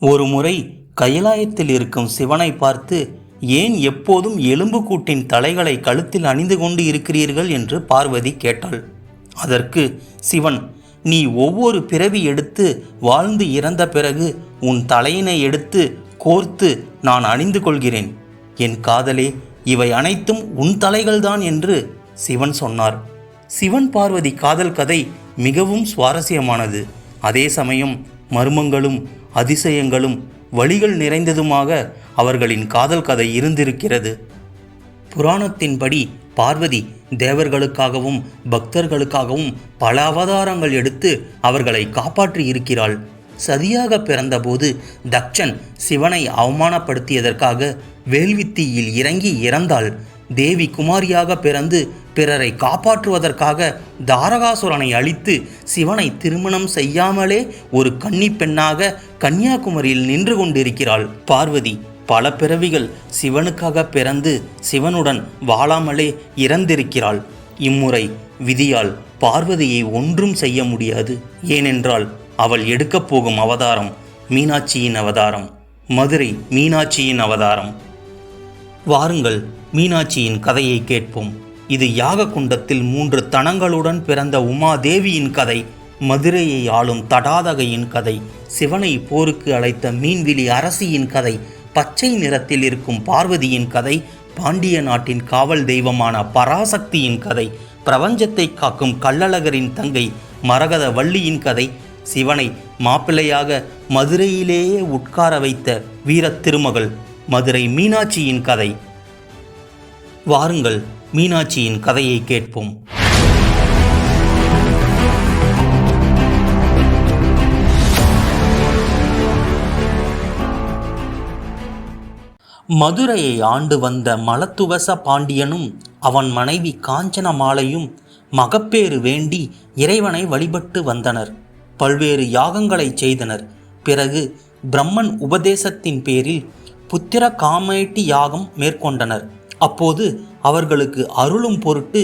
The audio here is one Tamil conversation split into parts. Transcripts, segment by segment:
ஒரு முறை கைலாயத்தில் இருக்கும் சிவனை பார்த்து, ஏன் எப்போதும் எலும்பு கூட்டின் தலைகளை கழுத்தில் அணிந்து கொண்டு இருக்கிறீர்கள் என்று பார்வதி கேட்டாள். அதற்கு சிவன், நீ ஒவ்வொரு பிறவி எடுத்து வாழ்ந்து இறந்த பிறகு உன் தலையினை எடுத்து கோர்த்து நான் அணிந்து கொள்கிறேன். என் காதலே, இவை அனைத்தும் உன் தலைகள்தான் என்று சிவன் சொன்னார். சிவன் பார்வதி காதல் கதை மிகவும் சுவாரஸ்யமானது. அதே சமயம் மர்மங்களும் அதிசயங்களும் வழிகள் நிறைந்ததுமாக அவர்களின் காதல் கதை இருந்திருக்கிறது. புராணத்தின்படி பார்வதி தேவர்களுக்காகவும் பக்தர்களுக்காகவும் பல அவதாரங்கள் எடுத்து அவர்களை காப்பாற்றி இருக்கிறாள். சதியாக பிறந்தபோது தக்ஷன் சிவனை அவமானப்படுத்தியதற்காக வேள்வித்தீயில் இறங்கி இறந்தாள். தேவி குமாரியாக பிறந்து பிறரை காப்பாற்றுவதற்காக தாரகாசுரனை அழித்து சிவனை திருமணம் செய்யாமலே ஒரு கன்னி பெண்ணாக கன்னியாகுமரியில் நின்று கொண்டிருக்கிறாள். பார்வதி பல பிறவிகள் சிவனுக்காக பிறந்து சிவனுடன் வாழாமலே இறந்திருக்கிறாள். இம்முறை விதியால் பார்வதியை ஒன்றும் செய்ய முடியாது. ஏனென்றால் அவள் எடுக்கப் போகும் அவதாரம் மீனாட்சியின் அவதாரம், மதுரை மீனாட்சியின் அவதாரம். வாருங்கள், மீனாட்சியின் கதையை கேட்போம். இது யாக குண்டத்தில் 3 தனங்களுடன் பிறந்த உமாதேவியின் கதை, மதுரையை ஆளும் தடாதகையின் கதை, சிவனை போருக்கு அழைத்த மீன்விழி அரசியின் கதை, பச்சை நிறத்தில் இருக்கும் பார்வதியின் கதை, பாண்டிய நாட்டின் காவல் தெய்வமான பராசக்தியின் கதை, பிரபஞ்சத்தை காக்கும் கள்ளழகரின் தங்கை மரகத வள்ளியின் கதை, சிவனை மாப்பிள்ளையாக மதுரையிலேயே உட்கார வைத்த வீர திருமகள் மதுரை மீனாட்சியின் கதை. வாருங்கள், மீனாட்சியின் கதையை கேட்போம். மதுரையை ஆண்டு வந்த மலத்துவச பாண்டியனும் அவன் மனைவி காஞ்சனமாலையும் மகப்பேறு வேண்டி இறைவனை வழிபட்டு வந்தனர். பல்வேறு யாகங்களை செய்தனர். பிறகு பிரம்மன் உபதேசத்தின் பேரில் புத்திர காமேட்டி யாகம் மேற்கொண்டனர். அப்போது அவர்களுக்கு அருளும் பொருட்டு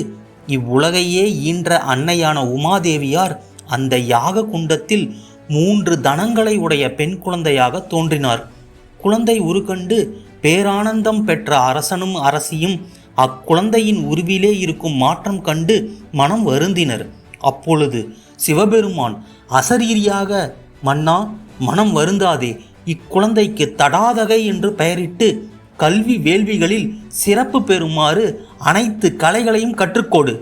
இவ்வுலகையே ஈன்ற அன்னையான உமாதேவியார் அந்த யாக குண்டத்தில் 3 தனங்களை உடைய பெண் குழந்தையாக தோன்றினார். குழந்தை உருக்கண்டு பேரானந்தம் பெற்ற அரசனும் அரசியும் அக்குழந்தையின் உருவிலே இருக்கும் மாற்றம் கண்டு மனம் வருந்தினர். அப்பொழுது சிவபெருமான் அசரீரியாக, மன்னா, மனம் வருந்தாதே, இக்குழந்தைக்கு தடாதகை என்று பெயரிட்டு கல்வி வேள்விகளில் சிறப்பு பெறுமாறு அனைத்து கலைகளையும் கற்றுக்கொடு.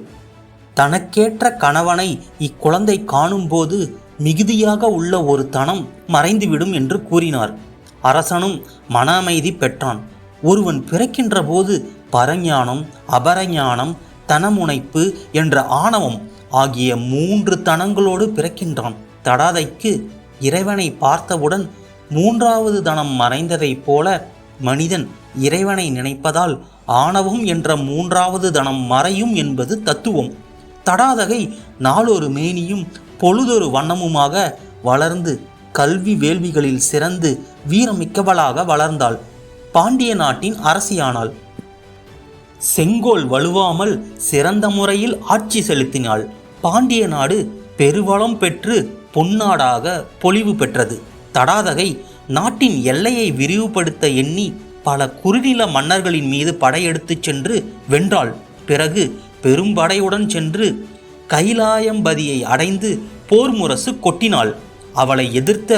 தனக்கேற்ற கணவனை இக்குழந்தை காணும்போது மிகுதியாக உள்ள ஒரு தனம் மறைந்துவிடும் என்று கூறினார். அரசனும் மன அமைதி பெற்றான். ஒருவன் பிறக்கின்ற போது பரஞானம், அபரஞானம், தனமுனைப்பு என்ற ஆணவம் ஆகிய 3 தனங்களோடு பிறக்கின்றான். தடாதைக்கு இறைவனை பார்த்தவுடன் 3வது தனம் மறைந்ததைப் போல மனிதன் இறைவனை நினைப்பதால் ஆணவம் என்ற 3வது தனம் மறையும் என்பது தத்துவம். தடாதகை நாளொரு மேனியும் பொழுதொரு வண்ணமுமாக வளர்ந்து கல்வி வேள்விகளில் சிறந்து வீரமிக்கவளாக வளர்ந்தாள். பாண்டிய நாட்டின் அரசியானாள். செங்கோல் வலுவாமல் சிறந்த முறையில் ஆட்சி செலுத்தினாள். பாண்டிய நாடு பெருவளம் பெற்று பொன்னாடாக பொலிவு பெற்றது. தடாதகை நாட்டின் எல்லையை விரிவுபடுத்த எண்ணி பல குறுநில மன்னர்களின் மீது படையெடுத்துச் சென்று வென்றாள். பிறகு பெரும்படையுடன் சென்று கைலாயம்பதியை அடைந்து போர் முரசு கொட்டினாள். அவளை எதிர்த்த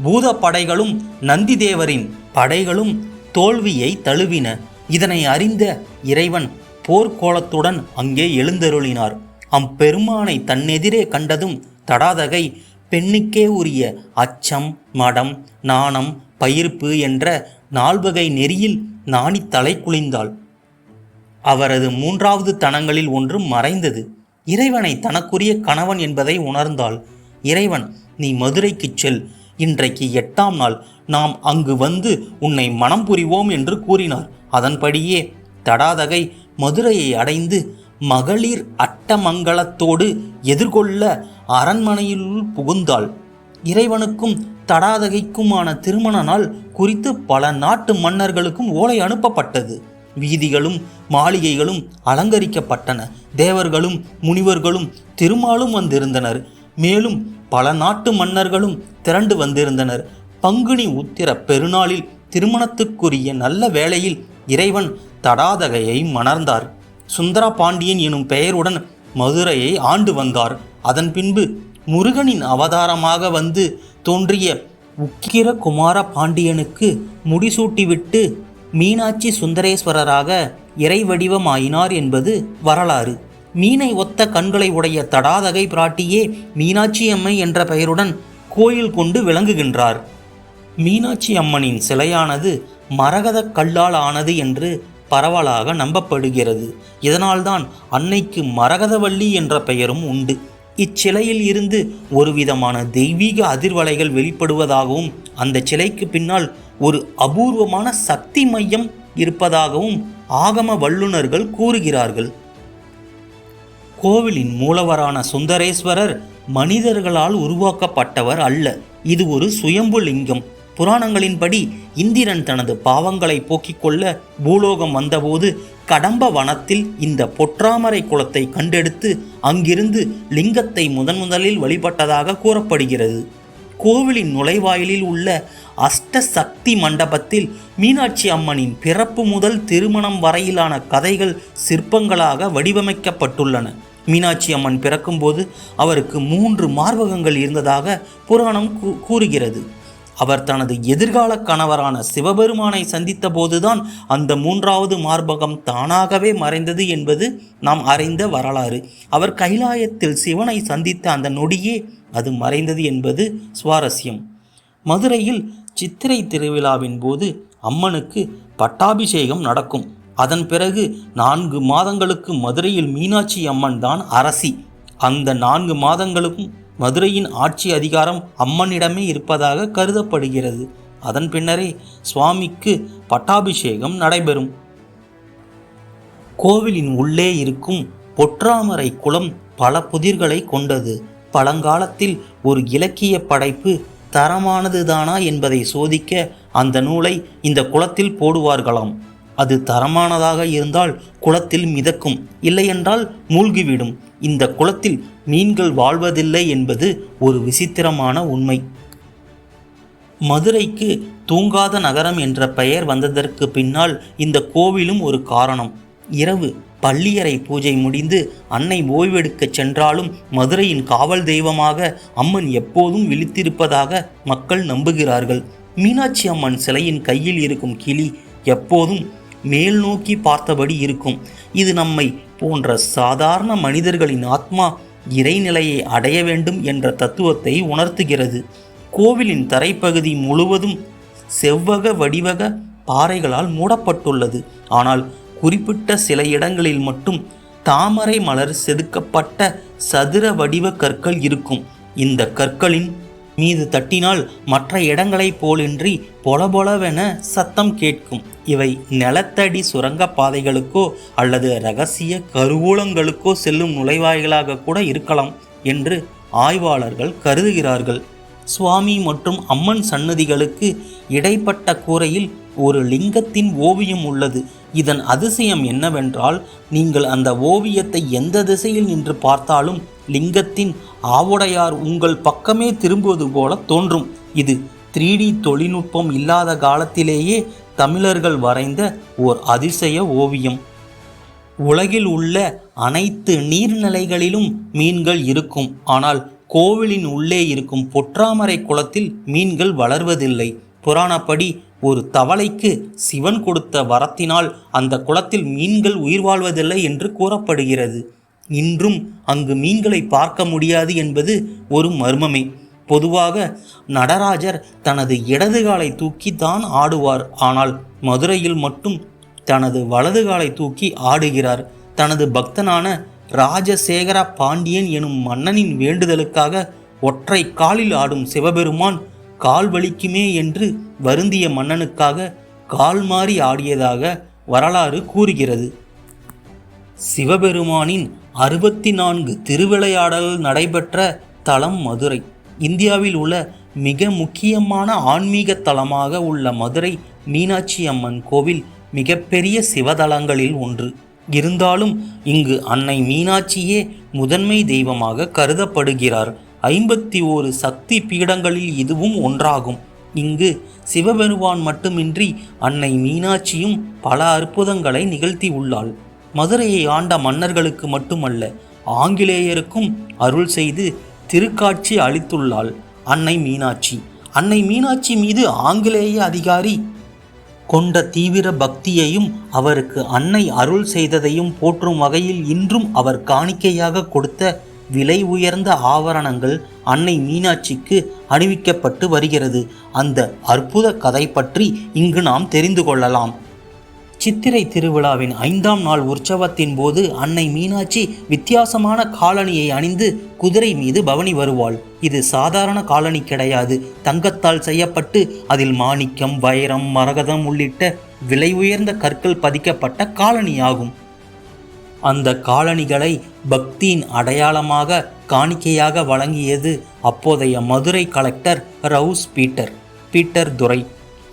பூத படைகளும் நந்தி தேவரின் படைகளும் தோல்வியை தழுவின. இதனை அறிந்த இறைவன் போர்க்கோலத்துடன் அங்கே எழுந்தருளினார். அம்பெருமானை தன்னெதிரே கண்டதும் தடாதகை பெண்ணுக்கே உரிய அச்சம், மடம், நாணம், பயிர்ப்பு என்ற 4 வகை நெறியில் நாணி தலை குளிந்தாள். அவரது 3வது தனங்களில் ஒன்று மறைந்தது. இறைவனை தனக்குரிய கணவன் என்பதை உணர்ந்தாள். இறைவன், நீ மதுரைக்கு செல், இன்றைக்கு 8ஆம் நாள், நாம் அங்கு வந்து உன்னை மனம் புரிவோம் என்று கூறினார். அதன்படியே தடாதகை மதுரையை அடைந்து மகளிர் அட்டமங்கலத்தோடு எதிர்கொள்ள அரண்மனையில் புகுந்தாள். இறைவனுக்கும் தடாதகைக்குமான திருமண நாள் குறித்து பல நாட்டு மன்னர்களுக்கும் ஓலை அனுப்பப்பட்டது. வீதிகளும் மாளிகைகளும் அலங்கரிக்கப்பட்டன. தேவர்களும் முனிவர்களும் திருமாலும் வந்திருந்தனர். மேலும் பல நாட்டு மன்னர்களும் திரண்டு வந்திருந்தனர். பங்குனி உத்திர பெருநாளில் திருமணத்துக்குரிய நல்ல வேளையில் இறைவன் தடாதகையை மணர்ந்தார். சுந்தர பாண்டியன் எனும் பெயருடன் மதுரையை ஆண்டு வந்தார். அதன் பின்பு முருகனின் அவதாரமாக வந்து தோன்றிய உக்கிர குமார பாண்டியனுக்கு முடிசூட்டிவிட்டு மீனாட்சி சுந்தரேஸ்வரராக இறை வடிவமாயினார் என்பது வரலாறு. மீனை ஒத்த கண்களை உடைய தடாதகை பிராட்டியே மீனாட்சி அம்மை என்ற பெயருடன் கோயில் கொண்டு விளங்குகின்றார். மீனாட்சி அம்மனின் சிலையானது மரகத கல்லால் ஆனது என்று பரவலாக நம்பப்படுகிறது. இதனால்தான் அன்னைக்கு மரகதவள்ளி என்ற பெயரும் உண்டு. இச்சிலையில் இருந்து ஒரு விதமான தெய்வீக அதிர்வலைகள் வெளிப்படுவதாகவும் அந்த சிலைக்கு பின்னால் ஒரு அபூர்வமான சக்தி மையம் இருப்பதாகவும் ஆகம வல்லுநர்கள் கூறுகிறார்கள். கோவிலின் மூலவரான சுந்தரேஸ்வரர் மனிதர்களால் உருவாக்கப்பட்டவர் அல்ல. இது ஒரு சுயம்பு லிங்கம். புராணங்களின்படி இந்திரன் தனது பாவங்களை போக்கிக் கொள்ள பூலோகம் வந்தபோது கடம்ப வனத்தில் இந்த பொற்றாமரை குளத்தை கண்டெடுத்து அங்கிருந்து லிங்கத்தை முதலில் வழிபட்டதாக கூறப்படுகிறது. கோவிலின் நுழைவாயிலில் உள்ள அஷ்ட சக்தி மண்டபத்தில் மீனாட்சி அம்மனின் பிறப்பு முதல் திருமணம் வரையிலான கதைகள் சிற்பங்களாக வடிவமைக்கப்பட்டுள்ளன. மீனாட்சி அம்மன் பிறக்கும்போது அவருக்கு 3 மார்பகங்கள் இருந்ததாக புராணம் கூறுகிறது. அவர் தனது எதிர்கால கணவரான சிவபெருமானை சந்தித்த போதுதான் அந்த 3வது மார்பகம் தானாகவே மறைந்தது என்பது நாம் அறிந்த வரலாறு. அவர் கைலாயத்தில் சிவனை சந்தித்த அந்த நொடியே அது மறைந்தது என்பது சுவாரஸ்யம். மதுரையில் சித்திரை திருவிழாவின் போது அம்மனுக்கு பட்டாபிஷேகம் நடக்கும். அதன் பிறகு 4 மாதங்களுக்கு மதுரையில் மீனாட்சி அம்மன் தான் அரசி. அந்த 4 மாதங்களுக்கும் மதுரையின் ஆட்சி அதிகாரம் அம்மனிடமே இருப்பதாக கருதப்படுகிறது. அதன் பின்னரே சுவாமிக்கு பட்டாபிஷேகம் நடைபெறும். கோவிலின் உள்ளே இருக்கும் பொற்றாமரை குளம் பல புதிர்களை கொண்டது. பழங்காலத்தில் ஒரு இலக்கிய படைப்பு தரமானதுதானா என்பதை சோதிக்க அந்த நூலை இந்த குளத்தில் போடுவார்களாம். அது தரமானதாக இருந்தால் குளத்தில் மிதக்கும், இல்லையென்றால் மூழ்கிவிடும். இந்த குளத்தில் மீன்கள் வாழ்வதில்லை என்பது ஒரு விசித்திரமான உண்மை. மதுரைக்கு தூங்காத நகரம் என்ற பெயர் வந்ததற்கு பின்னால் இந்த கோவிலும் ஒரு காரணம். இரவு பள்ளியறை பூஜை முடிந்து அன்னை ஓய்வெடுக்க சென்றாலும் மதுரையின் காவல் தெய்வமாக அம்மன் எப்போதும் விழித்திருப்பதாக மக்கள் நம்புகிறார்கள். மீனாட்சி அம்மன் சிலையின் கையில் இருக்கும் கிளி எப்போதும் மேல் நோக்கி பார்த்தபடி இருக்கும். இது நம்மை போன்ற சாதாரண மனிதர்களின் ஆத்மா இறைநிலையை அடைய வேண்டும் என்ற தத்துவத்தை உணர்த்துகிறது. கோவிலின் தரைப்பகுதி முழுவதும் செவ்வக வடிவக பாறைகளால் மூடப்பட்டுள்ளது. ஆனால் குறிப்பிட்ட சில இடங்களில் மட்டும் தாமரை மலர் செதுக்கப்பட்ட சதுர வடிவ கற்கள் இருக்கும். இந்த கற்களின் மீது தட்டினால் மற்ற இடங்களைப் போலின்றி பொலபொலவென சத்தம் கேட்கும். இவை நிலத்தடி சுரங்க பாதைகளுக்கோ அல்லது இரகசிய கருவூலங்களுக்கோ செல்லும் நுழைவாய்களாக கூட இருக்கலாம் என்று ஆய்வாளர்கள் கருதுகிறார்கள். சுவாமி மற்றும் அம்மன் சன்னதிகளுக்கு இடைப்பட்ட கூரையில் ஒரு லிங்கத்தின் ஓவியம் உள்ளது. இதன் அதிசயம் என்னவென்றால், நீங்கள் அந்த ஓவியத்தை எந்த திசையில் நின்று பார்த்தாலும் லிங்கத்தின் ஆவுடையார் உங்கள் பக்கமே திரும்புவது போல தோன்றும். இது 3D தொழில்நுட்பம் இல்லாத காலத்திலேயே தமிழர்கள் வரைந்த ஓர் அதிசய ஓவியம். உலகில் உள்ள அனைத்து நீர்நிலைகளிலும் மீன்கள் இருக்கும். ஆனால் கோவிலின் உள்ளே இருக்கும் பொற்றாமரை குளத்தில் மீன்கள் வளர்வதில்லை. புராணப்படி ஒரு தவளைக்கு சிவன் கொடுத்த வரத்தினால் அந்த குளத்தில் மீன்கள் உயிர் வாழ்வதில்லை என்று கூறப்படுகிறது. இன்றும் அங்கு மீன்களை பார்க்க முடியாது என்பது ஒரு மர்மமே. பொதுவாக நடராஜர் தனது இடது காலை தூக்கி தான் ஆடுவார். ஆனால் மதுரையில் மட்டும் தனது வலது காலை தூக்கி ஆடுகிறார். தனது பக்தனான ராஜசேகர பாண்டியன் எனும் மன்னனின் வேண்டுதலுக்காக ஒற்றை காலில் ஆடும் சிவபெருமான் கால் வலிக்குமே என்று வருந்திய மன்னனுக்காக கால் மாறி ஆடியதாக வரலாறு கூறுகிறது. சிவபெருமானின் 64 திருவிளையாடல் நடைபெற்ற தலம் மதுரை. இந்தியாவில் உள்ள மிக முக்கியமான ஆன்மீக தலமாக உள்ள மதுரை மீனாட்சி அம்மன் கோவில் மிகப்பெரிய சிவதலங்களில் ஒன்று. இருந்தாலும் இங்கு அன்னை மீனாட்சியே முதன்மை தெய்வமாக கருதப்படுகிறார். 51 சக்தி பீடங்களில் இதுவும் ஒன்றாகும். இங்கு சிவபெருமான் மட்டுமின்றி அன்னை மீனாட்சியும் பல அற்புதங்களை நிகழ்த்தி உள்ளாள். மதுரையை ஆண்ட மன்னர்களுக்கு மட்டுமல்ல, ஆங்கிலேயருக்கும் அருள் செய்து திருக்காட்சி அளித்துள்ளாள் அன்னை மீனாட்சி. அன்னை மீனாட்சி மீது ஆங்கிலேய அதிகாரி கொண்ட தீவிர பக்தியையும் அவருக்கு அன்னை அருள் செய்ததையும் போற்றும் வகையில் இன்றும் அவர் காணிக்கையாக கொடுத்த விலை உயர்ந்த ஆபரணங்கள் அன்னை மீனாட்சிக்கு அணிவிக்கப்பட்டு வருகிறது. அந்த அற்புத கதை பற்றி இங்கு நாம் தெரிந்து கொள்ளலாம். சித்திரை திருவிழாவின் 5ஆம் நாள் உற்சவத்தின் போது அன்னை மீனாட்சி வித்தியாசமான காலணியை அணிந்து குதிரை மீது பவனி வருவாள். இது சாதாரண காலணி கிடையாது. தங்கத்தால் செய்யப்பட்டு அதில் மாணிக்கம், வைரம், மரகதம் உள்ளிட்ட விலை உயர்ந்த கற்கள் பதிக்கப்பட்ட காலணியாகும். அந்த காலணிகளை பக்தியின் அடையாளமாக காணிக்கையாக வழங்கியது அப்போதைய மதுரை கலெக்டர் ரவுஸ் பீட்டர் துரை.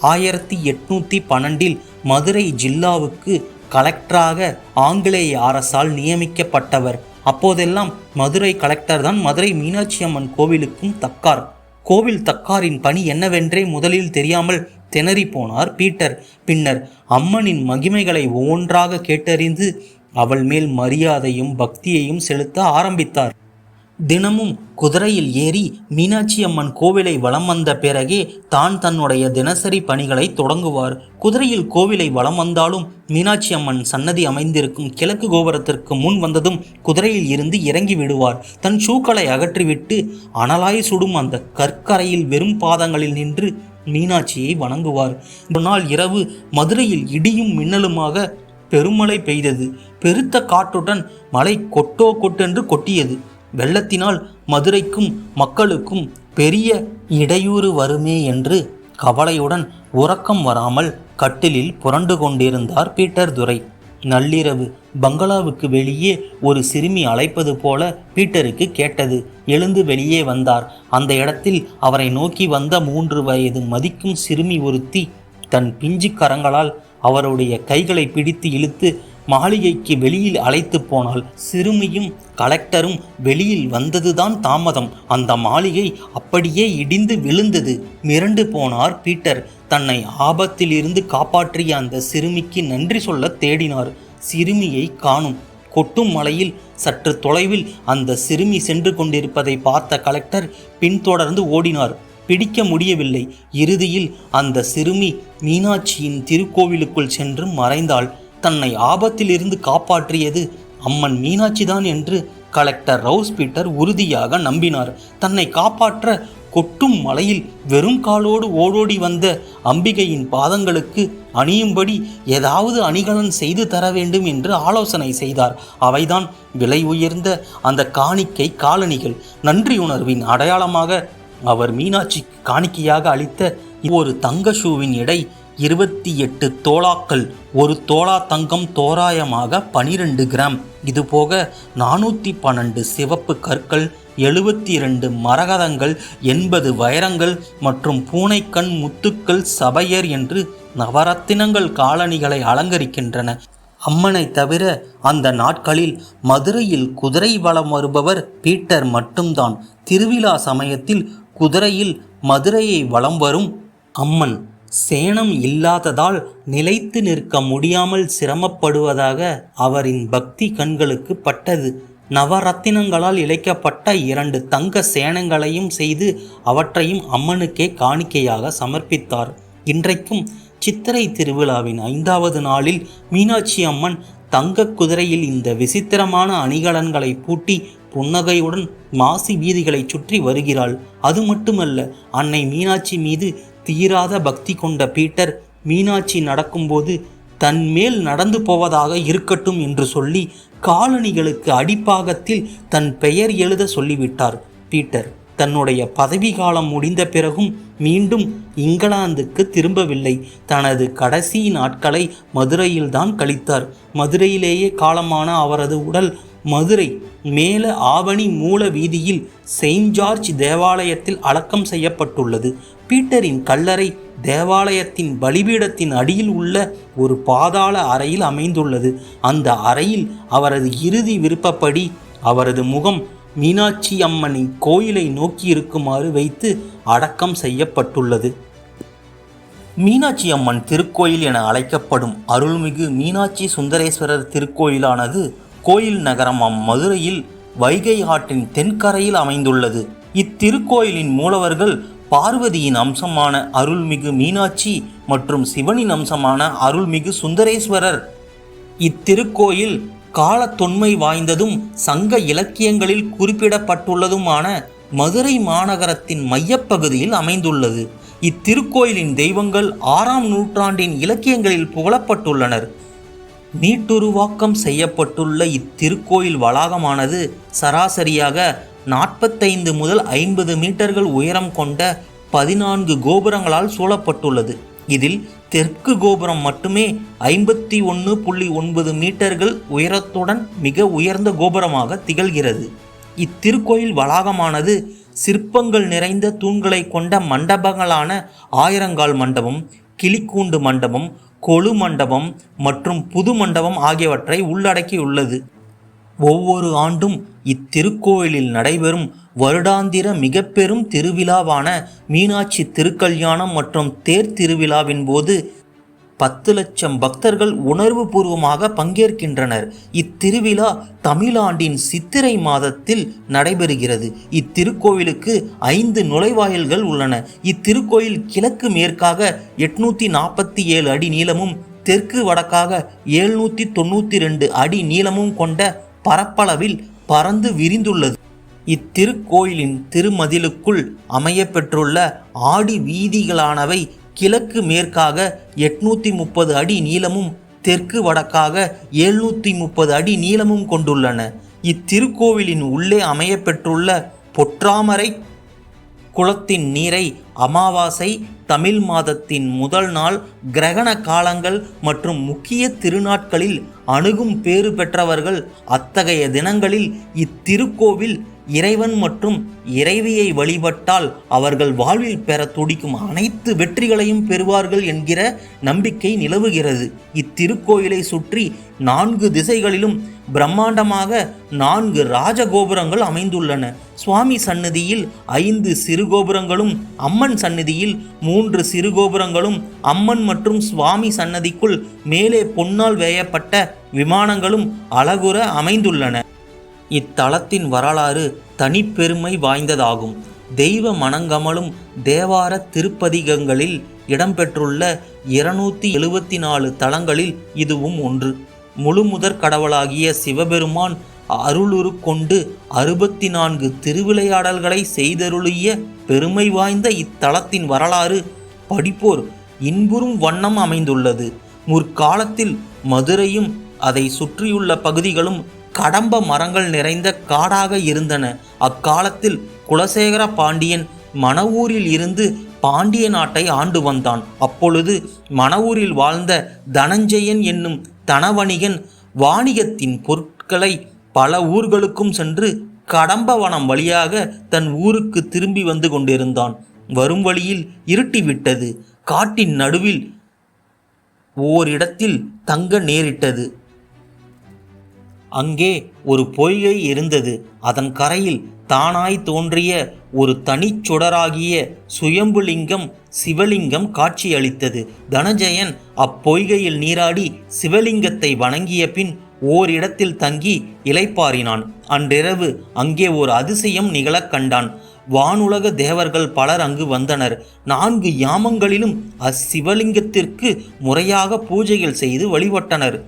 1812 மதுரை ஜில்லாவுக்கு கலெக்டராக ஆங்கிலேய அரசால் நியமிக்கப்பட்டவர். அப்போதெல்லாம் மதுரை கலெக்டர் தான் மதுரை மீனாட்சி அம்மன் கோவிலுக்கும் தக்கார். கோவில் தக்காரின் பணி என்னவென்றே முதலில் தெரியாமல் திணறி போனார் பீட்டர். பின்னர் அம்மனின் மகிமைகளை ஒவ்வொன்றாக கேட்டறிந்து அவள் மேல் மரியாதையும் பக்தியையும் செலுத்த ஆரம்பித்தார். தினமும் குதிரையில் ஏறி மீனாட்சி அம்மன் கோவிலை வலம் வந்த பிறகே தான் தன்னுடைய தினசரி பணிகளை தொடங்குவார். குதிரையில் கோவிலை வலம் வந்தாலும் மீனாட்சி அம்மன் சன்னதி அமைந்திருக்கும் கிழக்கு கோபுரத்திற்கு முன் வந்ததும் குதிரையில் இருந்து இறங்கி விடுவார். தன் ஷூக்களை அகற்றிவிட்டு அனலாய் சுடும் அந்த கற்கரையில் வெறும் பாதங்களில் நின்று மீனாட்சியை வணங்குவார். ஒரு நாள் இரவு மதுரையில் இடியும் மின்னலுமாக பெருமழை பெய்தது. பெருத்த காற்றுடன் மழை கொட்டென்று கொட்டியது. வெள்ளத்தினால் மதுரைக்கும் மக்களுக்கும் பெரிய இடையூறு வருமே என்று கவலையுடன் உறக்கம் வராமல் கட்டிலில் புரண்டு கொண்டிருந்தார் பீட்டர் துரை. நள்ளிரவு பங்களாவுக்கு வெளியே ஒரு சிறுமி அழைப்பது போல பீட்டருக்கு கேட்டது. எழுந்து வெளியே வந்தார். அந்த இடத்தில் அவரை நோக்கி வந்த 3 வயது மதிக்கும் சிறுமி ஒருத்தி தன் பிஞ்சு கரங்களால் அவருடைய கைகளை பிடித்து இழுத்து மாளிகைக்கு வெளியில் அழைத்து போனாள். சிறுமியும் கலெக்டரும் வெளியில் வந்ததுதான் தாமதம். அந்த மாளிகை அப்படியே இடிந்து விழுந்தது. மிரண்டு போனார் பீட்டர். தன்னை ஆபத்திலிருந்து காப்பாற்றிய அந்த சிறுமிக்கு நன்றி சொல்ல தேடினார். சிறுமியை காணும். கொட்டும் மலையில் சற்று தொலைவில் அந்த சிறுமி சென்று கொண்டிருப்பதை பார்த்த கலெக்டர் பின்தொடர்ந்து ஓடினார். பிடிக்க முடியவில்லை. இறுதியில் அந்த சிறுமி மீனாட்சியின் திருக்கோவிலுக்குள் சென்று மறைந்தாள். தன்னை ஆபத்திலிருந்து காப்பாற்றியது அம்மன் மீனாட்சிதான் என்று கலெக்டர் ரவுஸ் பீட்டர் உறுதியாக நம்பினார். தன்னை காப்பாற்ற கொட்டும் மலையில் வெறும் காலோடு ஓடோடி வந்த அம்பிகையின் பாதங்களுக்கு அணியும்படி ஏதாவது அணிகலன் செய்து தர வேண்டும் என்று ஆலோசனை செய்தார். அவைதான் விலை உயர்ந்த அந்த காணிக்கை காலணிகள். நன்றியுணர்வின் அடையாளமாக அவர் மீனாட்சிக்கு காணிக்கையாக அளித்த ஒரு தங்க ஷூவின் எடை 28 தோளாக்கள். ஒரு தோளா தங்கம் தோராயமாக 12 கிராம். இதுபோக 412 சிவப்பு கற்கள், 72 மரகதங்கள், 80 வைரங்கள் மற்றும் பூனைக்கண் முத்துக்கள் சபையர் என்று நவரத்தினங்கள் காலணிகளை அலங்கரிக்கின்றன. அம்மனை தவிர அந்த நாட்களில் மதுரையில் குதிரை வலம் வருபவர் பீட்டர் மட்டும்தான். திருவிழா சமயத்தில் குதிரையில் மதுரையை வலம் வரும் அம்மன் சேணம் இல்லாததால் நிலைத்து நிற்க முடியாமல் சிரமப்படுவதாக அவரின் பக்தி கண்களுக்கு பட்டது. நவரத்தினங்களால் இழைக்கப்பட்ட 2 தங்க சேணங்களையும் செய்து அவற்றையும் அம்மனுக்கே காணிக்கையாக சமர்ப்பித்தார். இன்றைக்கும் சித்திரை திருவிழாவின் 5வது நாளில் மீனாட்சி அம்மன் தங்க குதிரையில் இந்த விசித்திரமான அணிகலன்களை பூட்டி புன்னகையுடன் மாசி வீதிகளை சுற்றி வருகிறாள். அது மட்டுமல்ல, அன்னை மீனாட்சி மீது தீராத பக்தி கொண்ட பீட்டர் மீனாட்சி நடக்கும்போது தன் மேல் நடந்து போவதாக இருக்கட்டும் என்று சொல்லி காலணிகளுக்கு அடிப்பாகத்தில் தன் பெயர் எழுத சொல்லிவிட்டார். பீட்டர் தன்னுடைய பதவி காலம் முடிந்த பிறகும் மீண்டும் இங்கிலாந்துக்கு திரும்பவில்லை. தனது கடைசி நாட்களை மதுரையில்தான் கழித்தார். மதுரையிலேயே காலமான அவரது உடல் மதுரை மேல ஆவணி மூல வீதியில் செயின்ட் ஜார்ஜ் தேவாலயத்தில் அடக்கம் செய்யப்பட்டுள்ளது. பீட்டரின் கல்லறை தேவாலயத்தின் பலிபீடத்தின் அடியில் உள்ள ஒரு பாதாள அறையில் அமைந்துள்ளது. அந்த அறையில் அவரது இறுதி விருப்பப்படி அவரது முகம் மீனாட்சி அம்மனின் கோயிலை நோக்கி இருக்குமாறு வைத்து அடக்கம் செய்யப்பட்டுள்ளது. மீனாட்சி அம்மன் திருக்கோயில் என அழைக்கப்படும் அருள்மிகு மீனாட்சி சுந்தரேஸ்வரர் திருக்கோயிலானது கோயில் நகரமாம் மதுரையில் வைகை ஆற்றின் தென்கரையில் அமைந்துள்ளது. இத்திருக்கோயிலின் மூலவர்கள் பார்வதியின் அம்சமான அருள்மிகு மீனாட்சி மற்றும் சிவனின் அம்சமான அருள்மிகு சுந்தரேஸ்வரர். இத்திருக்கோயில் கால தொன்மை வாய்ந்ததும் சங்க இலக்கியங்களில் குறிப்பிடப்பட்டுள்ளதுமான மதுரை மாநகரத்தின் மையப்பகுதியில் அமைந்துள்ளது. இத்திருக்கோயிலின் தெய்வங்கள் 6ஆம் நூற்றாண்டின் இலக்கியங்களில் புகழப்பட்டுள்ளனர். மீட்டுருவாக்கம் செய்யப்பட்டுள்ள இத்திருக்கோயில் வளாகமானது சராசரியாக 45 முதல் 50 மீட்டர்கள் உயரம் கொண்ட 14 கோபுரங்களால் சூழப்பட்டுள்ளது. இதில் தெற்கு கோபுரம் மட்டுமே 51.9 மீட்டர்கள் உயரத்துடன் மிக உயர்ந்த கோபுரமாக திகழ்கிறது. இத்திருக்கோயில் வளாகமானது சிற்பங்கள் நிறைந்த தூண்களை கொண்ட மண்டபங்களான ஆயிரங்கால் மண்டபம், கிளிக்கூண்டு மண்டபம், கொலு மண்டபம் மற்றும் புது மண்டபம் ஆகியவற்றை உள்ளடக்கியுள்ளது. ஒவ்வொரு ஆண்டும் இத்திருக்கோயிலில் நடைபெறும் வருடாந்திர மிக பெரும் திருவிழாவான மீனாட்சி திருக்கல்யாணம் மற்றும் தேர் திருவிழாவின் போது 10 லட்சம் பக்தர்கள் உணர்வு பூர்வமாக பங்கேற்கின்றனர். இத்திருவிழா தமிழாண்டின் சித்திரை மாதத்தில் நடைபெறுகிறது. இத்திருக்கோயிலுக்கு 5 நுழைவாயில்கள் உள்ளன. இத்திருக்கோயில் கிழக்கு மேற்காக 847 அடி நீளமும் தெற்கு வடக்காக 792 அடி நீளமும் கொண்ட பரப்பளவில் பறந்து விரிந்துள்ளது. இத்திருக்கோயிலின் திருமதிலுக்குள் அமையப்பெற்றுள்ள ஆடி வீதிகளானவை கிழக்கு மேற்காக 830 அடி நீளமும் தெற்கு வடக்காக 730 அடி நீளமும் கொண்டுள்ளன. இத்திருக்கோவிலின் உள்ளே அமையப்பெற்றுள்ள பொற்றாமரை குளத்தின் நீரை அமாவாசை, தமிழ் மாதத்தின் முதல் நாள், கிரகண காலங்கள் மற்றும் முக்கிய திருநாட்களில் அணுகும் பேறு பெற்றவர்கள் அத்தகைய தினங்களில் இத்திருக்கோவில் இறைவன் மற்றும் இறைவியை வழிபட்டால் அவர்கள் வாழ்வில் பெற துடிக்கும் அனைத்து வெற்றிகளையும் பெறுவார்கள் என்கிற நம்பிக்கை நிலவுகிறது. இத்திருக்கோயிலை சுற்றி 4 திசைகளிலும் பிரம்மாண்டமாக 4 ராஜகோபுரங்கள் அமைந்துள்ளன. சுவாமி சன்னதியில் 5 சிறு கோபுரங்களும், அம்மன் சன்னதியில் 3 சிறு கோபுரங்களும், அம்மன் மற்றும் சுவாமி சன்னதிக்குள் மேலே பொன்னால் வேயப்பட்ட விமானங்களும் அழகுற அமைந்துள்ளன. இத்தலத்தின் வரலாறு தனிப்பெருமை வாய்ந்ததாகும். தெய்வ மணங்கமலும் தேவார திருப்பதிகங்களில் இடம்பெற்றுள்ள 274 தலங்களில் இதுவும் ஒன்று. முழுமுதற் கடவுளாகிய சிவபெருமான் அருளுரு கொண்டு 64 திருவிளையாடல்களை செய்தருளிய பெருமை வாய்ந்த இத்தலத்தின் வரலாறு படிப்போர் இன்புறும் வண்ணம் அமைந்துள்ளது. முற்காலத்தில் மதுரையும் அதை சுற்றியுள்ள பகுதிகளும் கடம்ப மரங்கள் நிறைந்த காடாக இருந்தன. அக்காலத்தில் குலசேகர பாண்டியன் மணவூரில் இருந்து பாண்டிய நாட்டை ஆண்டு வந்தான். அப்பொழுது மணவூரில் வாழ்ந்த தனஞ்சயன் என்னும் தனவணிகன் வாணிகத்தின் பொருட்களை பல ஊர்களுக்கும் சென்று கடம்பவனம் வழியாக தன் ஊருக்கு திரும்பி வந்து கொண்டிருந்தான். வரும் வழியில் இருட்டிவிட்டது. காட்டின் நடுவில் ஓரிடத்தில் தங்க நேரிட்டது. அங்கே ஒரு பொய்கை இருந்தது. அதன் கரையில் தானாய் தோன்றிய ஒரு தனிச்சுடராகிய சுயம்புலிங்கம் சிவலிங்கம் காட்சியளித்தது. தனஞ்சயன் அப்பொய்கையில் நீராடி சிவலிங்கத்தை வணங்கிய பின் ஓரிடத்தில் தங்கி இளைப்பாறினான். அன்றிரவு அங்கே ஒரு அதிசயம் நிகழக் கண்டான். வானுலக தேவர்கள் பலர் அங்கு வந்தனர். 4 யாமங்களிலும் அச்சிவலிங்கத்திற்கு முறையாக பூஜைகள் செய்து வழிபட்டனர்.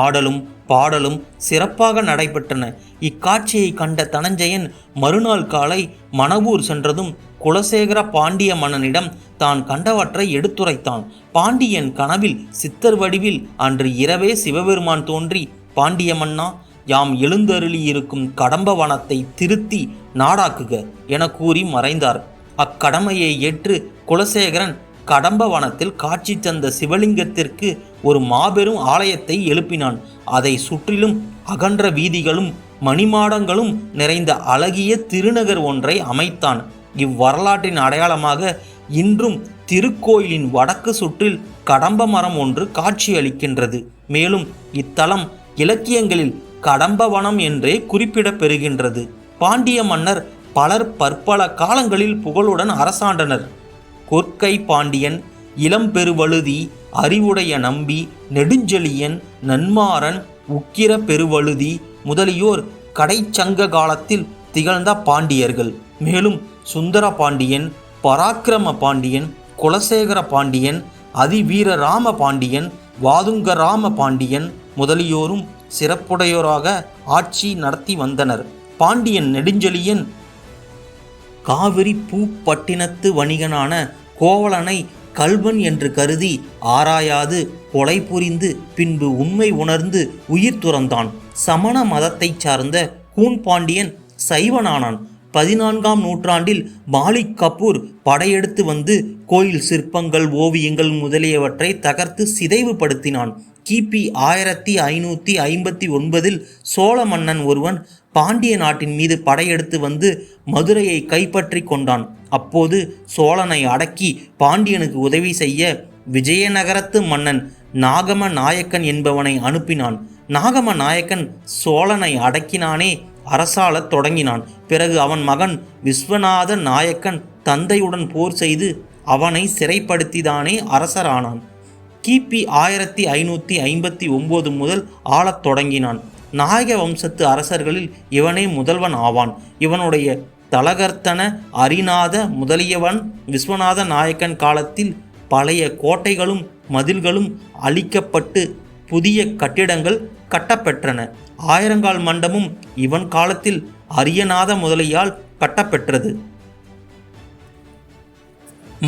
ஆடலும் பாடலும் சிறப்பாக நடைபெற்றன. இக்காட்சியை கண்ட தனஞ்சயன் மறுநாள் காலை மணவூர் சென்றதும் குலசேகர பாண்டிய மன்னனிடம் தான் கண்டவற்றை எடுத்துரைத்தான். பாண்டியன் கனவில் சித்தர் வடிவில் அன்று இரவே சிவபெருமான் தோன்றி, பாண்டிய மன்னா, யாம் எழுந்தருளியிருக்கும் கடம்பவனத்தை திருத்தி நாடாக்குக என கூறி மறைந்தார். அக்கடமையை ஏற்று குலசேகரன் கடம்பவனத்தில் காட்சி தந்த சிவலிங்கத்திற்கு ஒரு மாபெரும் ஆலயத்தை எழுப்பினான். அதை சுற்றிலும் அகன்ற வீதிகளும் மணிமாடங்களும் நிறைந்த அழகிய திருநகர் ஒன்றை அமைத்தான். இவ்வரலாற்றின் அடையாளமாக இன்றும் திருக்கோயிலின் வடக்கு சுற்றில் கடம்ப மரம் ஒன்று காட்சியளிக்கின்றது. மேலும் இத்தலம் இலக்கியங்களில் கடம்பவனம் என்றே குறிப்பிடப் பெறுகின்றது. பாண்டிய மன்னர் பலர் பற்பல காலங்களில் புகழுடன் அரசாண்டனர். கொற்கை பாண்டியன், இளம்பெருவழுதி, அறிவுடைய நம்பி, நெடுஞ்செழியன், நன்மாறன், உக்கிர பெருவழுதி முதலியோர் கடைச்சங்க காலத்தில் திகழ்ந்த பாண்டியர்கள். மேலும் சுந்தர பாண்டியன், பராக்கிரம பாண்டியன், குலசேகர பாண்டியன், அதிவீரராம பாண்டியன், வாதுங்கராம பாண்டியன் முதலியோரும் சிறப்புடையோராக ஆட்சி நடத்தி வந்தனர். பாண்டியன் நெடுஞ்செழியன் காவிரி பூப்பட்டினத்து வணிகனான கோவலனை கள்வன் என்று கருதி ஆராயாது கொலை புரிந்து பின்பு உண்மை உணர்ந்து உயிர் துறந்தான். சமண மதத்தைச் சார்ந்த கூன்பாண்டியன் சைவனானான். 14ஆம் நூற்றாண்டில் மாலிக் கபூர் படையெடுத்து வந்து கோயில் சிற்பங்கள், ஓவியங்கள் முதலியவற்றை தகர்த்து சிதைவுபடுத்தினான். கிபி 1559 சோழ மன்னன் ஒருவன் பாண்டிய நாட்டின் மீது படையெடுத்து வந்து மதுரையை கைப்பற்றி கொண்டான். அப்போது சோழனை அடக்கி பாண்டியனுக்கு உதவி செய்ய விஜயநகரத்து மன்னன் நாகம நாயக்கன் என்பவனை அனுப்பினான். நாகம நாயக்கன் சோழனை அடக்கினானே அரசாளத் தொடங்கினான். பிறகு அவன் மகன் விஸ்வநாத நாயக்கன் தந்தையுடன் போர் செய்து அவனை சிறைப்படுத்திதானே அரசரானான். கிபி 1559 முதல் ஆளத் தொடங்கினான். நாயக வம்சத்து அரசர்களில் இவனே முதல்வன் ஆவான். இவனுடைய தலகர்த்தன, அரிநாத முதலியவன் விஸ்வநாத நாயக்கன் காலத்தில் பழைய கோட்டைகளும் மதில்களும் அழிக்கப்பட்டு புதிய கட்டிடங்கள் கட்டப்பெற்றன. ஆயிரங்கால் மண்டபமும் இவன் காலத்தில் அரியநாத முதலியால் கட்டப்பெற்றது.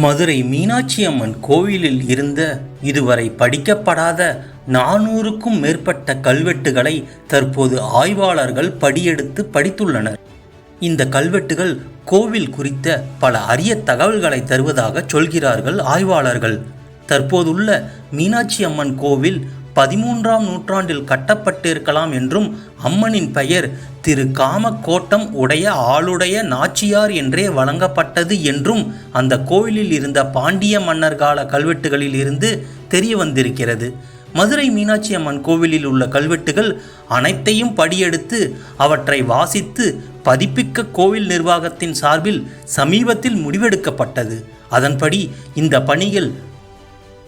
மதுரை மீனாட்சி அம்மன் கோவிலில் இருந்த இதுவரை படிக்கப்படாத 400க்கும் மேற்பட்ட கல்வெட்டுகளை தற்போது ஆய்வாளர்கள் படியெடுத்து படித்துள்ளனர். இந்த கல்வெட்டுகள் கோவில் குறித்த பல அரிய தகவல்களை தருவதாக சொல்கிறார்கள் ஆய்வாளர்கள். தற்போதுள்ள மீனாட்சி அம்மன் கோவில் 13ஆம் நூற்றாண்டில் கட்டப்பட்டிருக்கலாம் என்றும் அம்மனின் பெயர் திரு காமக்கோட்டம் உடைய ஆளுடைய நாச்சியார் என்றே வழங்கப்பட்டது என்றும் அந்த கோவிலில் இருந்த பாண்டிய மன்னர் கால கல்வெட்டுகளில் இருந்து தெரிய வந்திருக்கிறது. மதுரை மீனாட்சி அம்மன் கோவிலில் உள்ள கல்வெட்டுகள் அனைத்தையும் படியெடுத்து அவற்றை வாசித்து பதிப்பிக்க கோவில் நிர்வாகத்தின் சார்பில் சமீபத்தில் முடிவெடுக்கப்பட்டது. அதன்படி இந்த பணிகள்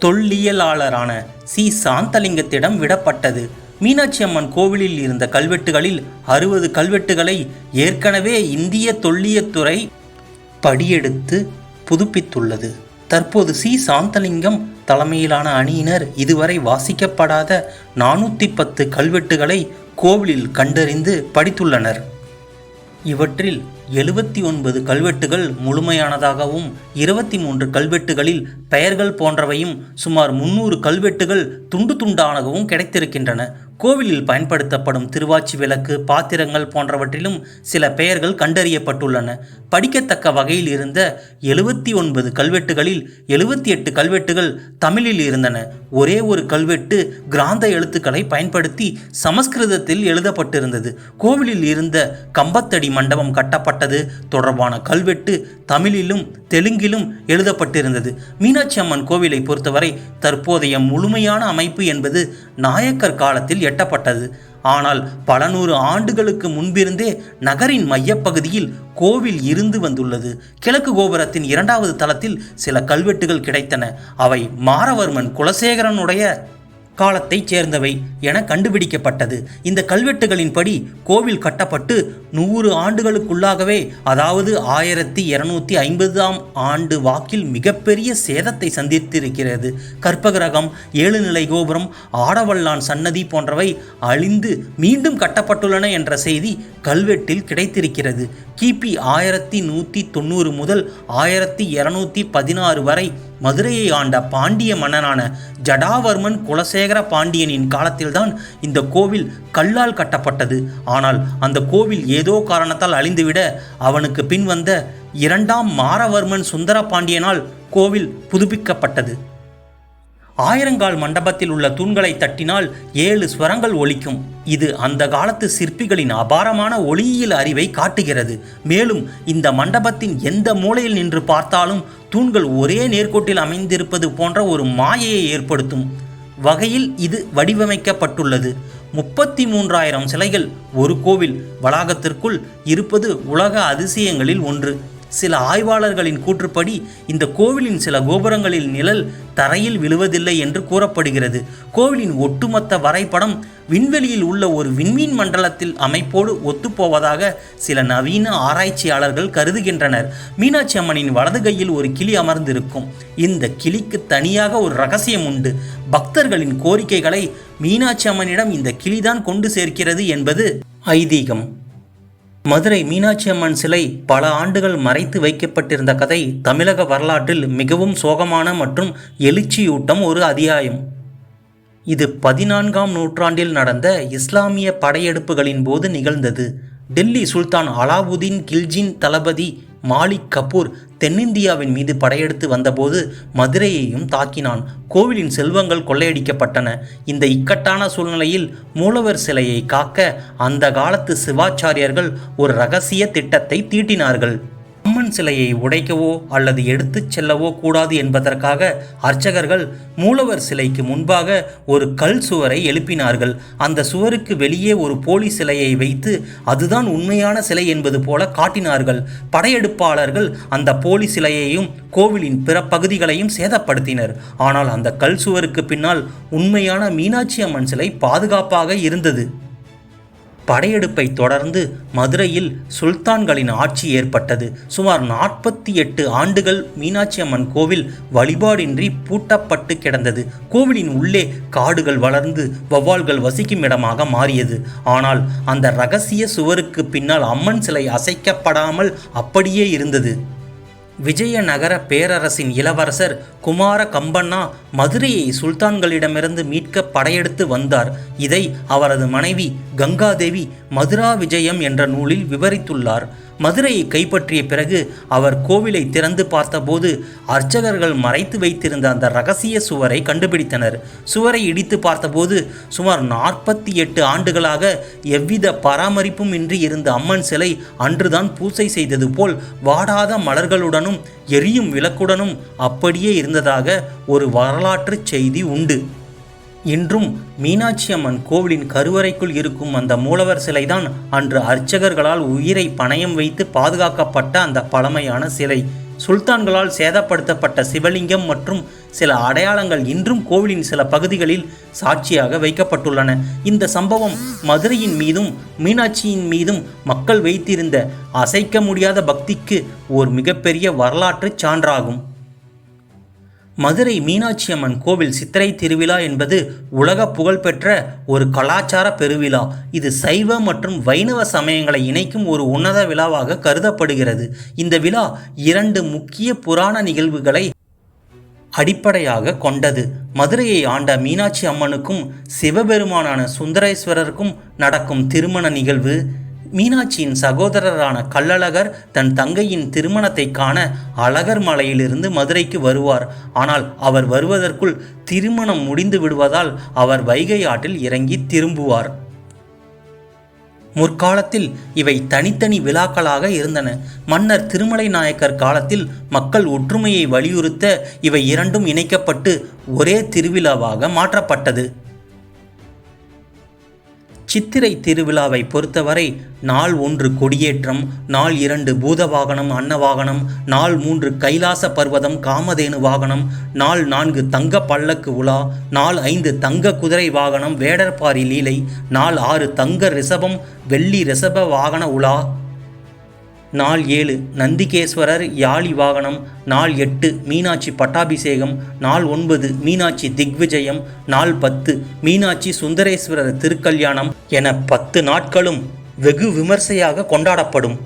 தொல்லியலாளரான சி. சாந்தலிங்கத்திடம் விடப்பட்டது. மீனாட்சி அம்மன் கோவிலில் இருந்த கல்வெட்டுகளில் 60 கல்வெட்டுகளை ஏற்கனவே இந்திய தொல்லியத்துறை படியெடுத்து புதுப்பித்துள்ளது. தற்போது சி. சாந்தலிங்கம் தலைமையிலான அணியினர் இதுவரை வாசிக்கப்படாத 410 கல்வெட்டுகளை கோவிலில் கண்டறிந்து படித்துள்ளனர். இவற்றில் 79 கல்வெட்டுகள் முழுமையானதாகவும் 23 கல்வெட்டுகளில் பெயர்கள் போன்றவையும் சுமார் 300 கல்வெட்டுகள் துண்டு துண்டானகவும் கிடைத்திருக்கின்றன. கோவிலில் பயன்படுத்தப்படும் திருவாச்சி விளக்கு, பாத்திரங்கள் போன்றவற்றிலும் சில பெயர்கள் கண்டறியப்பட்டுள்ளன. படிக்கத்தக்க வகையில் இருந்த 79 கல்வெட்டுகளில் 78 கல்வெட்டுகள் தமிழில் இருந்தன. ஒரே ஒரு கல்வெட்டு கிராந்த எழுத்துக்களை பயன்படுத்தி சமஸ்கிருதத்தில் எழுதப்பட்டிருந்தது. கோவிலில் இருந்த கம்பத்தடி மண்டபம் கட்டப்பட்டது தொடர்பான கல்வெட்டு தமிழிலும் தெலுங்கிலும் எழுதப்பட்டிருந்தது. மீனாட்சி அம்மன் கோவிலை பொறுத்தவரை தற்போதைய முழுமையான அமைப்பு என்பது நாயக்கர் காலத்தில் எட்டப்பட்டது. ஆனால் பல நூறு ஆண்டுகளுக்கு முன்பிருந்தே நகரின் மையப்பகுதியில் கோவில் இருந்து வந்துள்ளது. கிழக்கு கோபுரத்தின் 2வது தளத்தில் சில கல்வெட்டுகள் கிடைத்தன. அவை மாரவர்மன் குலசேகரனுடைய காலத்தைச் சேர்ந்தவை என கண்டுபிடிக்கப்பட்டது. இந்த கல்வெட்டுகளின்படி கோவில் கட்டப்பட்டு 100 ஆண்டுகளுக்குள்ளாகவே, அதாவது 1250ஆம் ஆண்டு வாக்கில் மிகப்பெரிய சேதத்தை சந்தித்திருக்கிறது. கற்பகிரகம், 7 நிலை கோபுரம், ஆடவல்லான் சன்னதி போன்றவை அழிந்து மீண்டும் கட்டப்பட்டுள்ளன என்ற செய்தி கல்வெட்டில் கிடைத்திருக்கிறது. கிபி 1190 முதல் 1216 வரை மதுரையை ஆண்ட பாண்டிய மன்னனான ஜடாவர்மன் குலசேகர பாண்டியனின் காலத்தில்தான் இந்த கோவில் கல்லால் கட்டப்பட்டது. ஆனால் அந்த கோவில் ஏதோ காரணத்தால் அழிந்துவிட அவனுக்கு பின் வந்த 2ஆம் மாரவர்மன் சுந்தர பாண்டியனால் கோவில் புதுப்பிக்கப்பட்டது. ஆயிரங்கால் மண்டபத்தில் உள்ள தூண்களை தட்டினால் 7 ஸ்வரங்கள் ஒலிக்கும். இது அந்த காலத்து சிற்பிகளின் அபாரமான ஒளியியல் அறிவை காட்டுகிறது. மேலும் இந்த மண்டபத்தின் எந்த மூலையில் நின்று பார்த்தாலும் தூண்கள் ஒரே நேர்கோட்டில் அமைந்திருப்பது போன்ற ஒரு மாயையை ஏற்படுத்தும் வகையில் இது வடிவமைக்கப்பட்டுள்ளது. 33,000 சிலைகள் ஒரு கோவில் வளாகத்திற்குள் இருப்பது உலக அதிசயங்களில் ஒன்று. சில ஆய்வாளர்களின் கூற்றுப்படி இந்த கோவிலின் சில கோபுரங்களில் நிழல் தரையில் விழுவதில்லை என்று கூறப்படுகிறது. கோவிலின் ஒட்டுமொத்த வரைபடம் விண்வெளியில் உள்ள ஒரு விண்மீன் மண்டலத்தில் அமைப்போடு ஒத்துப்போவதாக சில நவீன ஆராய்ச்சியாளர்கள் கருதுகின்றனர். மீனாட்சி அம்மனின் வலது கையில் ஒரு கிளி அமர்ந்திருக்கும். இந்த கிளிக்கு தனியாக ஒரு ரகசியம் உண்டு. பக்தர்களின் கோரிக்கைகளை மீனாட்சி அம்மனிடம் இந்த கிளிதான் கொண்டு சேர்க்கிறது என்பது ஐதீகம். மதுரை மீனாட்சி அம்மன் சிலை பல ஆண்டுகள் மறைத்து வைக்கப்பட்டிருந்த கதை தமிழக வரலாற்றில் மிகவும் சோகமான மற்றும் எழுச்சியூட்டும் ஒரு அத்தியாயம். இது 14ஆம் நூற்றாண்டில் நடந்த இஸ்லாமிய படையெடுப்புகளின் போது நிகழ்ந்தது. டெல்லி சுல்தான் அலாவுதீன் கில்ஜியின் தளபதி மாலிக் கபூர் தென்னிந்தியாவின் மீது படையெடுத்து வந்தபோது மதுரையையும் தாக்கினான். கோவிலின் செல்வங்கள் கொள்ளையடிக்கப்பட்டன. இந்த இக்கட்டான சூழ்நிலையில் மூலவர் சிலையை காக்க அந்த காலத்து சிவாச்சாரியர்கள் ஒரு இரகசிய திட்டத்தை தீட்டினார்கள். அம்மன் சிலையை உடைக்கவோ அல்லது எடுத்துச் செல்லவோ கூடாது என்பதற்காக அர்ச்சகர்கள் மூலவர் சிலைக்கு முன்பாக ஒரு கல் சுவரை எழுப்பினார்கள். அந்த சுவருக்கு வெளியே ஒரு போலி சிலையை வைத்து அதுதான் உண்மையான சிலை என்பது போல காட்டினார்கள். படையெடுப்பாளர்கள் அந்த போலி சிலையையும் கோவிலின் பிற பகுதிகளையும் சேதப்படுத்தினர். ஆனால் அந்த கல் சுவருக்கு பின்னால் உண்மையான மீனாட்சி அம்மன் சிலை பாதுகாப்பாக இருந்தது. படையெடுப்பை தொடர்ந்து மதுரையில் சுல்தான்களின் ஆட்சி ஏற்பட்டது. சுமார் 48 ஆண்டுகள் மீனாட்சி அம்மன் கோவில் வழிபாடின்றி பூட்டப்பட்டு கிடந்தது. கோவிலின் உள்ளே காடுகள் வளர்ந்து வௌவால்கள் வசிக்கும் இடமாக மாறியது. ஆனால் அந்த இரகசிய சுவருக்கு பின்னால் அம்மன் சிலை அசைக்கப்படாமல் அப்படியே இருந்தது. விஜயநகர பேரரசின் இளவரசர் குமார கம்பண்ணா மதுரையை சுல்தான்களிடமிருந்து மீட்க படையெடுத்து வந்தார். இதை அவரது மனைவி கங்காதேவி மதுரா விஜயம் என்ற நூலில் விவரித்துள்ளார். மதுரையை கைப்பற்றிய பிறகு அவர் கோவிலை திறந்து பார்த்தபோது அர்ச்சகர்கள் மறைத்து வைத்திருந்த அந்த இரகசிய சுவரை கண்டுபிடித்தனர். சுவரை இடித்து பார்த்தபோது சுமார் 48 ஆண்டுகளாக எவ்வித பராமரிப்பும் இன்றி இருந்த அம்மன் சிலை அன்றுதான் பூசை செய்தது போல் வாடாத மலர்களுடனும் எரியும் விளக்குடனும் அப்படியே இருந்ததாக ஒரு வரலாற்று செய்தி உண்டு. இன்றும் மீனாட்சி அம்மன் கோவிலின் கருவறைக்குள் இருக்கும் அந்த மூலவர் சிலைதான் அன்று அர்ச்சகர்களால் உயிரை பணயம் வைத்து பாதுகாக்கப்பட்ட அந்த பழமையான சிலை. சுல்தான்களால் சேதப்படுத்தப்பட்ட சிவலிங்கம் மற்றும் சில அடையாளங்கள் இன்றும் கோவிலின் சில பகுதிகளில் சாட்சியாக வைக்கப்பட்டுள்ளன. இந்த சம்பவம் மதுரையின் மீதும் மீனாட்சியின் மீதும் மக்கள் வைத்திருந்த அசைக்க முடியாத பக்திக்கு ஒரு மிகப்பெரிய வரலாற்று சான்றாகும். மதுரை மீனாட்சி அம்மன் கோவில் சித்திரை திருவிழா என்பது உலக புகழ்பெற்ற ஒரு கலாச்சார பெருவிழா. இது சைவ மற்றும் வைணவ சமயங்களை இணைக்கும் ஒரு உன்னத விழாவாக கருதப்படுகிறது. இந்த விழா 2 முக்கிய புராண நிகழ்வுகளை அடிப்படையாக கொண்டது. மதுரையை ஆண்ட மீனாட்சி அம்மனுக்கும் சிவபெருமானான சுந்தரேஸ்வரருக்கும் நடக்கும் திருமண நிகழ்வு. மீனாட்சியின் சகோதரரான கள்ளழகர் தன் தங்கையின் திருமணத்தை காண அழகர் மலையிலிருந்து மதுரைக்கு வருவார். ஆனால் அவர் வருவதற்குள் திருமணம் முடிந்து விடுவதால் அவர் வைகை ஆற்றில் இறங்கி திரும்புவார். முற்காலத்தில் இவை தனித்தனி விழாக்களாக இருந்தன. மன்னர் திருமலை நாயக்கர் காலத்தில் மக்கள் ஒற்றுமையை வலியுறுத்த இவை இரண்டும் இணைக்கப்பட்டு ஒரே திருவிழாவாக மாற்றப்பட்டது. சித்திரை திருவிழாவை பொறுத்தவரை நாள் 1 கொடியேற்றம், நாள் 2 பூதவாகனம் அன்னவாகனம், நாள் 3 கைலாச பர்வதம் காமதேனு வாகனம், நாள் 4 தங்க பல்லக்கு உலா, நாள் 5 தங்க குதிரை வாகனம் வேடர்பாரி லீலை, நாள் 6 தங்க ரிஷபம் வெள்ளி ரிஷப வாகன உலா, நாள் 7 நந்திகேஸ்வரர் யாழி வாகனம், நாள் 8 மீனாட்சி பட்டாபிஷேகம், நாள் 9 மீனாட்சி திக்விஜயம், நாள் 10 மீனாட்சி சுந்தரேஸ்வரர் திருக்கல்யாணம் என 10 நாட்களும் வெகு விமர்சையாக கொண்டாடப்படும்.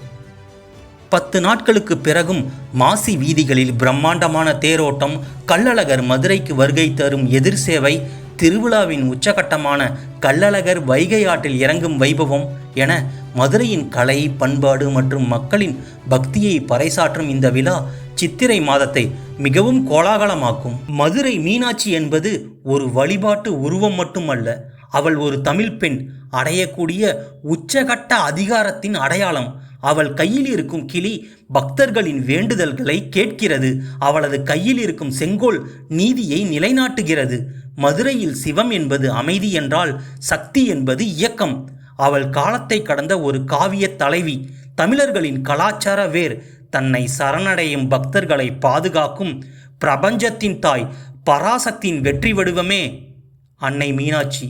10 நாட்களுக்கு பிறகும் மாசி வீதிகளில் பிரம்மாண்டமான தேரோட்டம், கள்ளழகர் மதுரைக்கு வருகை தரும் எதிர் சேவை, திருவிழாவின் உச்சகட்டமான கள்ளழகர் வைகை ஆற்றில் இறங்கும் வைபவம் என மதுரையின் கலை பண்பாடு மற்றும் மக்களின் பக்தியை பறைசாற்றும் இந்த விழா சித்திரை மாதத்தை மிகவும் கோலாகலமாக்கும். மதுரை மீனாட்சி என்பது ஒரு வழிபாட்டு உருவம் மட்டுமல்ல, அவள் ஒரு தமிழ் பெண் அடையக்கூடிய உச்சகட்ட அதிகாரத்தின் அடையாளம். அவள் கையில் இருக்கும் கிளி பக்தர்களின் வேண்டுதல்களை கேட்கிறது. அவளது கையில் இருக்கும் செங்கோல் நீதியை நிலைநாட்டுகிறது. மதுரையில் சிவம் என்பது அமைதி என்றால் சக்தி என்பது இயக்கம். அவள் காலத்தை கடந்த ஒரு காவிய தலைவி, தமிழர்களின் கலாச்சார வேர், தன்னை சரணடையும் பக்தர்களை பாதுகாக்கும் பிரபஞ்சத்தின் தாய் பராசக்தியின் வெற்றி வடிவமே அன்னை மீனாட்சி.